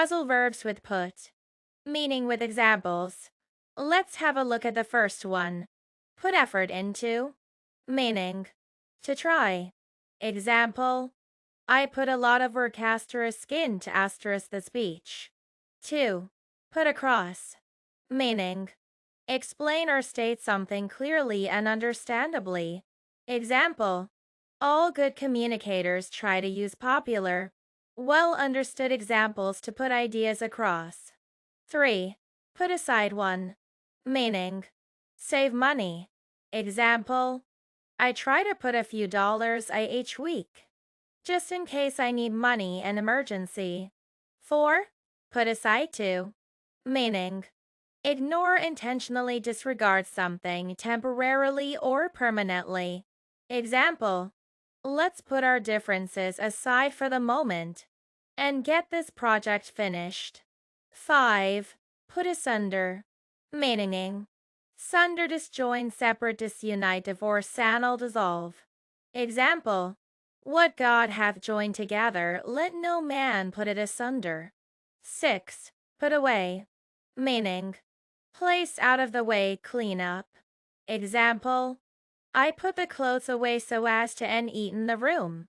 Phrasal verbs with put, meaning with examples. Let's have a look at the first one. Put effort into, meaning to try. Example, I put a lot of work into the speech. 2. Put across, meaning explain or state something clearly and understandably. Example, all good communicators try to use popular, well understood examples to put ideas across. 3. Put aside one, meaning save money. Example, I try to put a few dollars away each week, just in case I need money in emergency. 4. Put aside two, meaning ignore, intentionally disregard something temporarily or permanently. Example, let's put our differences aside for the moment and get this project finished. 5. Put asunder, meaning sunder, disjoin, separate, disunite, divorce, annul, dissolve. Example, what God hath joined together, let no man put it asunder. 6. Put away, meaning place out of the way, clean up. Example, I put the clothes away so as to end eat in the room.